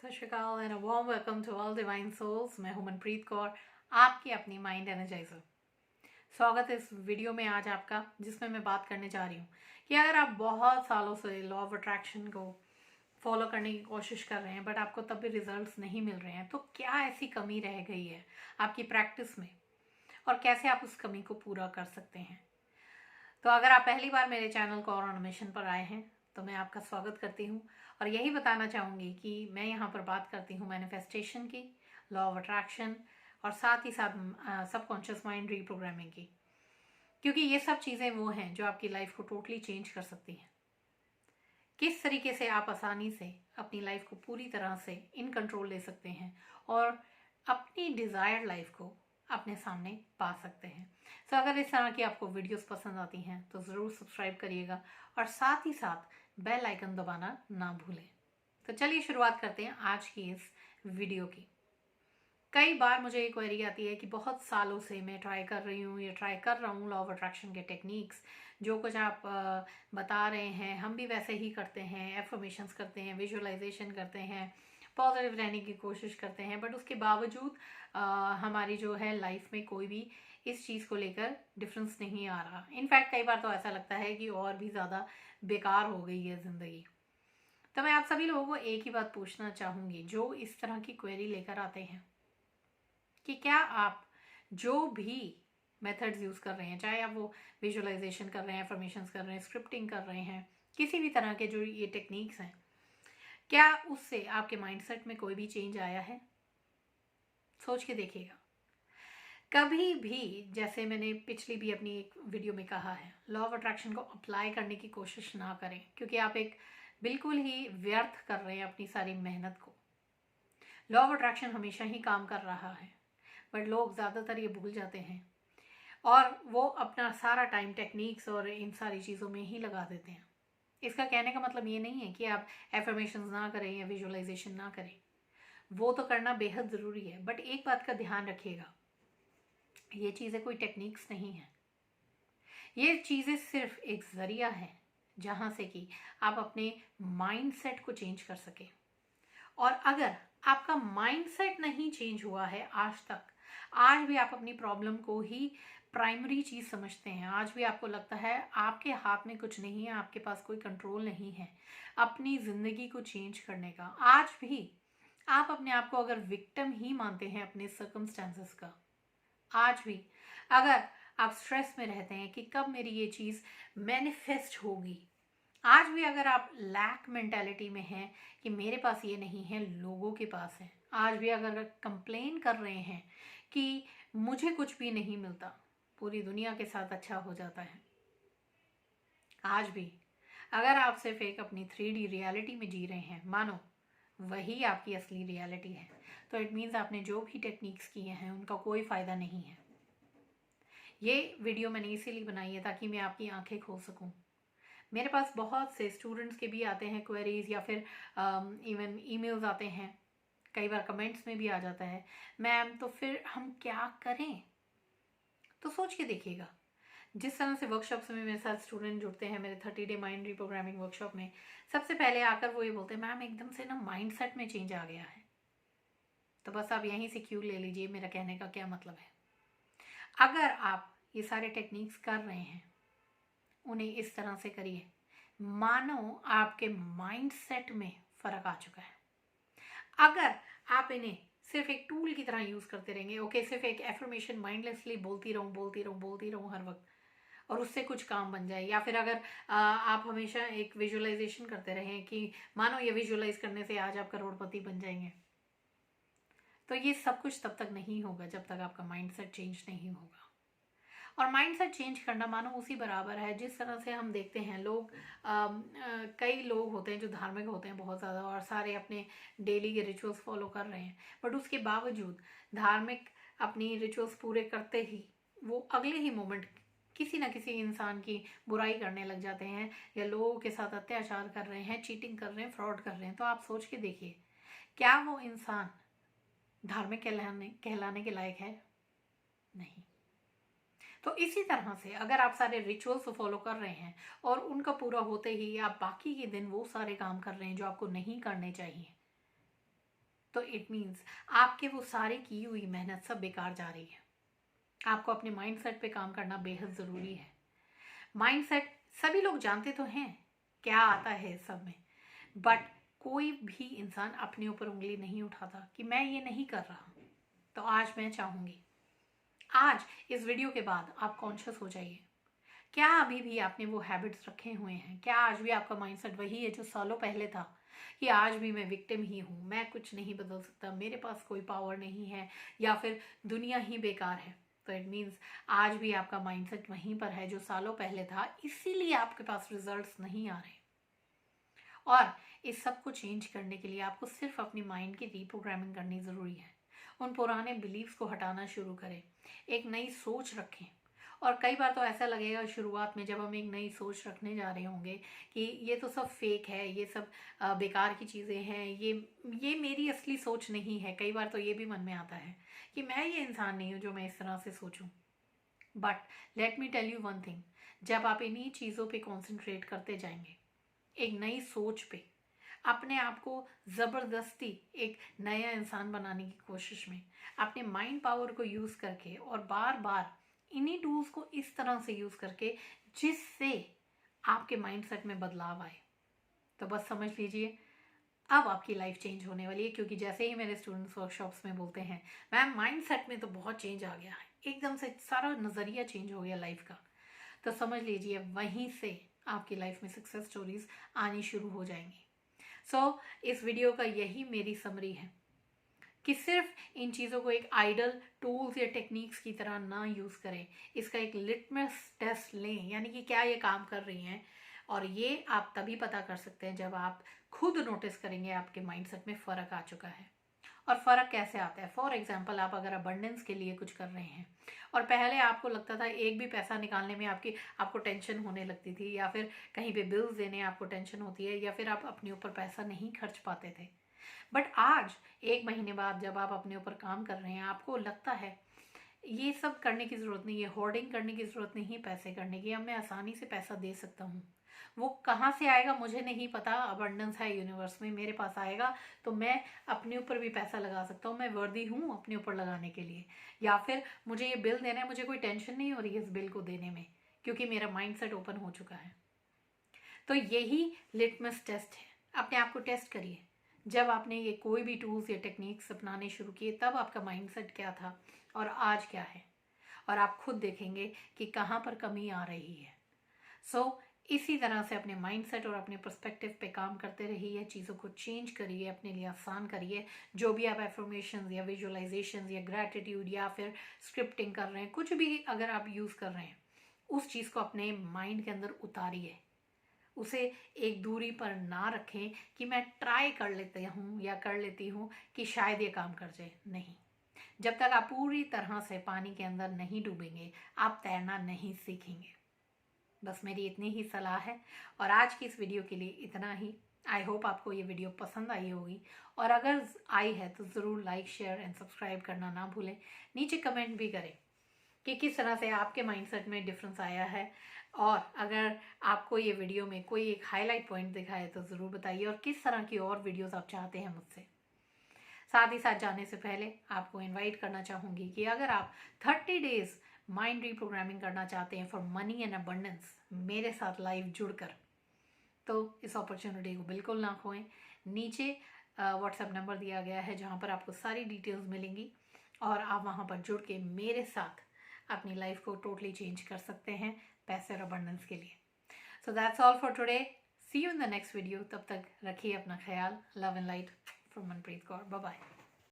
सत Shri Akal and a warm welcome to all divine souls. मैं हूं मनप्रीत कौर, आपकी अपनी माइंड एनर्जाइजर। स्वागत है इस वीडियो में आज आपका, जिसमें मैं बात करने जा रही हूँ कि अगर आप बहुत सालों से लॉ ऑफ अट्रैक्शन को फॉलो करने की कोशिश कर रहे हैं बट आपको तब भी रिजल्ट्स नहीं मिल रहे हैं, तो क्या ऐसी कमी रह गई है आपकी प्रैक्टिस में और कैसे आप उस कमी को पूरा कर सकते हैं। तो अगर आप पहली बार मेरे चैनल को और मिशन पर आए हैं तो मैं आपका स्वागत करती हूँ और यही बताना चाहूँगी कि मैं यहाँ पर बात करती हूँ मैनिफेस्टेशन की, लॉ ऑफ अट्रैक्शन और साथ ही साथ सबकॉन्शियस माइंड रीप्रोग्रामिंग की, क्योंकि ये सब चीज़ें वो हैं जो आपकी लाइफ को टोटली चेंज कर सकती हैं। किस तरीके से आप आसानी से अपनी लाइफ को पूरी तरह से इन कंट्रोल ले सकते हैं और अपनी डिज़ायर्ड लाइफ को अपने सामने पा सकते हैं। तो अगर इस तरह की आपको वीडियोस पसंद आती हैं तो ज़रूर सब्सक्राइब करिएगा और साथ ही साथ बेल आइकन दबाना ना भूलें। तो चलिए शुरुआत करते हैं आज की इस वीडियो की। कई बार मुझे एक क्वेरी आती है कि बहुत सालों से मैं ट्राई कर रही हूँ या ट्राई कर रहा हूँ लॉ ऑफ अट्रैक्शन के टेक्निक्स, जो कुछ आप बता रहे हैं हम भी वैसे ही करते हैं, एफर्मेशंस करते हैं, विजुअलाइजेशन करते हैं, पॉजिटिव रहने की कोशिश करते हैं, बट उसके बावजूद हमारी जो है लाइफ में कोई भी इस चीज़ को लेकर डिफरेंस नहीं आ रहा। इनफैक्ट कई बार तो ऐसा लगता है कि और भी ज़्यादा बेकार हो गई है ज़िंदगी। तो मैं आप सभी लोगों को एक ही बात पूछना चाहूँगी जो इस तरह की क्वेरी लेकर आते हैं कि क्या आप जो भी मेथड्स यूज़ कर रहे हैं, चाहे आप वो विजुअलाइजेशन कर रहे हैं, एफर्मेशंस कर रहे हैं, स्क्रिप्टिंग कर रहे हैं, किसी भी तरह के जो ये टेक्निक्स हैं, क्या उससे आपके माइंडसेट में कोई भी चेंज आया है? सोच के देखिएगा। कभी भी, जैसे मैंने पिछली भी अपनी एक वीडियो में कहा है, लॉ ऑफ अट्रैक्शन को अप्लाई करने की कोशिश ना करें, क्योंकि आप एक बिल्कुल ही व्यर्थ कर रहे हैं अपनी सारी मेहनत को। लॉ ऑफ अट्रैक्शन हमेशा ही काम कर रहा है, बट लोग ज़्यादातर ये भूल जाते हैं और वो अपना सारा टाइम टेक्निक्स और इन सारी चीज़ों में ही लगा देते हैं। इसका कहने का मतलब ये नहीं है कि आप एफर्मेशंस ना करें या विजुअलाइजेशन ना करें, वो तो करना बेहद ज़रूरी है, बट एक बात का ध्यान रखिएगा, ये चीज़ें कोई टेक्निक्स नहीं है। ये चीज़ें सिर्फ एक ज़रिया है जहाँ से कि आप अपने माइंडसेट को चेंज कर सकें। और अगर आपका माइंडसेट नहीं चेंज हुआ है आज तक, आज भी आप अपनी प्रॉब्लम को ही प्राइमरी चीज़ समझते हैं, आज भी आपको लगता है आपके हाथ में कुछ नहीं है, आपके पास कोई कंट्रोल नहीं है अपनी ज़िंदगी को चेंज करने का, आज भी आप अपने आप को अगर विक्टिम ही मानते हैं अपने सर्कमस्टेंसेस का, आज भी अगर आप स्ट्रेस में रहते हैं कि कब मेरी ये चीज़ मैनिफेस्ट होगी, आज भी अगर आप लैक मेंटालिटी में हैं कि मेरे पास ये नहीं है, लोगों के पास है, आज भी अगर कंप्लेन कर रहे हैं कि मुझे कुछ भी नहीं मिलता, पूरी दुनिया के साथ अच्छा हो जाता है, आज भी अगर आप सिर्फ एक अपनी 3D रियलिटी में जी रहे हैं, मानो वही आपकी असली रियलिटी है, तो इट मीन्स आपने जो भी टेक्निक्स किए हैं उनका कोई फ़ायदा नहीं है। ये वीडियो मैंने इसीलिए बनाई है ताकि मैं आपकी आंखें खोल सकूं। मेरे पास बहुत से स्टूडेंट्स के भी आते हैं क्वेरीज, या फिर इवन ईमेल्स आते हैं, कई बार कमेंट्स में भी आ जाता है, मैम तो फिर हम क्या करें? तो सोच के देखिएगा, जिस तरह से वर्कशॉप्स में मेरे साथ स्टूडेंट जुड़ते हैं मेरे 30 डे माइंड रीप्रोग्रामिंग वर्कशॉप में, सबसे पहले आकर वो ये बोलते हैं, मैम एकदम से ना माइंड सेट में चेंज आ गया है। तो बस आप यहीं से क्यू ले लीजिए मेरा कहने का क्या मतलब है। अगर आप ये सारे टेक्निक्स कर रहे हैं, उन्हें इस तरह से करिए मानो आपके माइंडसेट में फ़र्क आ चुका है। अगर आप इन्हें सिर्फ एक टूल की तरह यूज़ करते रहेंगे, ओके सिर्फ एक एफर्मेशन माइंडलेसली बोलती रहूँ हर वक्त और उससे कुछ काम बन जाए, या फिर अगर आप हमेशा एक विजुअलाइजेशन करते रहें कि मानो ये विजुअलाइज करने से आज आप करोड़पति बन जाएंगे, तो ये सब कुछ तब तक नहीं होगा जब तक आपका माइंडसेट चेंज नहीं होगा। और माइंडसेट चेंज करना मानो उसी बराबर है जिस तरह से हम देखते हैं लोग, कई लोग होते हैं जो धार्मिक होते हैं बहुत ज़्यादा और सारे अपने डेली के रिचुअल्स फॉलो कर रहे हैं, बट उसके बावजूद धार्मिक अपनी रिचुअल्स पूरे करते ही वो अगले ही मोमेंट किसी ना किसी इंसान की बुराई करने लग जाते हैं, या लोगों के साथ अत्याचार कर रहे हैं, चीटिंग कर रहे हैं, फ्रॉड कर रहे हैं। तो आप सोच के देखिए, क्या वो इंसान धार्मिक कहलाने के लायक है? नहीं। तो इसी तरह से अगर आप सारे रिचुअल्स फॉलो कर रहे हैं और उनका पूरा होते ही आप बाकी के दिन वो सारे काम कर रहे हैं जो आपको नहीं करने चाहिए, तो इट मीन्स आपके वो सारी की हुई मेहनत सब बेकार जा रही है। आपको अपने माइंडसेट पे काम करना बेहद ज़रूरी है। माइंडसेट सभी लोग जानते तो हैं क्या आता है इस सब में, बट कोई भी इंसान अपने ऊपर उंगली नहीं उठाता कि मैं ये नहीं कर रहा। तो आज मैं चाहूँगी, आज इस वीडियो के बाद आप कॉन्शियस हो जाइए। क्या अभी भी आपने वो हैबिट्स रखे हुए हैं? क्या आज भी आपका माइंडसेट वही है जो सालों पहले था कि आज भी मैं विक्टिम ही हूँ, मैं कुछ नहीं बदल सकता, मेरे पास कोई पावर नहीं है, या फिर दुनिया ही बेकार है? तो इट मीन्स आज भी आपका माइंडसेट वहीं पर है जो सालों पहले था, इसीलिए आपके पास रिजल्ट्स नहीं आ रहे। और इस सब को चेंज करने के लिए आपको सिर्फ अपनी माइंड की रीप्रोग्रामिंग करनी ज़रूरी है। उन पुराने बिलीव्स को हटाना शुरू करें, एक नई सोच रखें। और कई बार तो ऐसा लगेगा शुरुआत में, जब हम एक नई सोच रखने जा रहे होंगे, कि ये तो सब फेक है, ये सब बेकार की चीज़ें हैं, ये मेरी असली सोच नहीं है। कई बार तो ये भी मन में आता है कि मैं ये इंसान नहीं हूँ जो मैं इस तरह से सोचूं। But let me tell you one thing, जब आप इन्हीं चीज़ों पे कॉन्सेंट्रेट करते जाएंगे, एक नई सोच पे, अपने आप को ज़बरदस्ती एक नया इंसान बनाने की कोशिश में, अपने माइंड पावर को यूज़ करके और बार बार इन्हीं टूल्स को इस तरह से यूज़ करके जिससे आपके माइंडसेट में बदलाव आए, तो बस समझ लीजिए अब आपकी लाइफ चेंज होने वाली है। क्योंकि जैसे ही मेरे स्टूडेंट्स वर्कशॉप्स में बोलते हैं, मैम माइंडसेट में तो बहुत चेंज आ गया है, एकदम से सारा नज़रिया चेंज हो गया लाइफ का, तो समझ लीजिए वहीं से आपकी लाइफ में सक्सेस स्टोरीज आनी शुरू हो जाएंगी। सो इस वीडियो का यही मेरी समरी है कि सिर्फ इन चीज़ों को एक आइडल टूल्स या टेक्निक्स की तरह ना यूज़ करें, इसका एक लिटमस टेस्ट लें, यानी कि क्या ये काम कर रही हैं। और ये आप तभी पता कर सकते हैं जब आप खुद नोटिस करेंगे आपके माइंडसेट में फ़र्क आ चुका है। और फ़र्क कैसे आता है? फॉर एग्जाम्पल, आप अगर अबंडेंस के लिए कुछ कर रहे हैं और पहले आपको लगता था एक भी पैसा निकालने में आपको टेंशन होने लगती थी, या फिर कहीं पे बिल्स देने आपको टेंशन होती है, या फिर आप अपने ऊपर पैसा नहीं खर्च पाते थे। बट आज 1 महीने बाद जब आप अपने ऊपर काम कर रहे हैं, आपको लगता है ये सब करने की ज़रूरत नहीं है, होर्डिंग करने की ज़रूरत नहीं है पैसे करने की, अब मैं आसानी से पैसा दे सकता हूँ। वो कहाँ से आएगा मुझे नहीं पता, अबंडेंस है यूनिवर्स में, मेरे पास आएगा तो मैं अपने ऊपर भी पैसा लगा सकता हूँ, मैं वर्दी हूँ अपने ऊपर लगाने के लिए। या फिर मुझे ये बिल देना है, मुझे कोई टेंशन नहीं हो रही है इस बिल को देने में, क्योंकि मेरा माइंडसेट ओपन हो चुका है। तो यही लिटमस टेस्ट है, अपने आप को टेस्ट करिए। जब आपने ये कोई भी टूल्स या टेक्निक्स अपनाने शुरू किए, तब आपका माइंडसेट क्या था और आज क्या है, और आप खुद देखेंगे कि कहाँ पर कमी आ रही है। सो इसी तरह से अपने माइंडसेट और अपने पर्सपेक्टिव पे काम करते रहिए, चीज़ों को चेंज करिए, अपने लिए आसान करिए। जो भी आप एफर्मेशंस या विजुअलाइजेशंस या ग्रैटिट्यूड या फिर स्क्रिप्टिंग कर रहे हैं, कुछ भी अगर आप यूज़ कर रहे हैं, उस चीज़ को अपने माइंड के अंदर उतारिए। उसे एक दूरी पर ना रखें कि मैं ट्राई कर लेती हूँ या कर लेती हूँ कि शायद ये काम कर जाए। नहीं, जब तक आप पूरी तरह से पानी के अंदर नहीं डूबेंगे, आप तैरना नहीं सीखेंगे। बस मेरी इतनी ही सलाह है, और आज की इस वीडियो के लिए इतना ही। आई होप आपको ये वीडियो पसंद आई होगी, और अगर आई है तो ज़रूर लाइक, शेयर एंड सब्सक्राइब करना ना भूलें। नीचे कमेंट भी करें कि किस तरह से आपके माइंडसेट में डिफरेंस आया है, और अगर आपको ये वीडियो में कोई एक हाईलाइट पॉइंट दिखा है तो ज़रूर बताइए, और किस तरह की और वीडियोस आप चाहते हैं मुझसे। साथ ही साथ जाने से पहले आपको इनवाइट करना चाहूँगी कि अगर आप 30 डेज माइंड रीप्रोग्रामिंग करना चाहते हैं फॉर मनी एंड अबंडेंस मेरे साथ लाइव जुड़कर, तो इस अपॉर्चुनिटी को बिल्कुल ना खोएं। नीचे व्हाट्सएप नंबर दिया गया है जहाँ पर आपको सारी डिटेल्स मिलेंगी, और आप वहाँ पर जुड़ के मेरे साथ अपनी लाइफ को टोटली चेंज कर सकते हैं पैसे और अबंडेंस के लिए। So that's all for today, see you in the next video. तब तक रखिए अपना ख्याल। Love and light from Manpreet Kaur. Bye bye.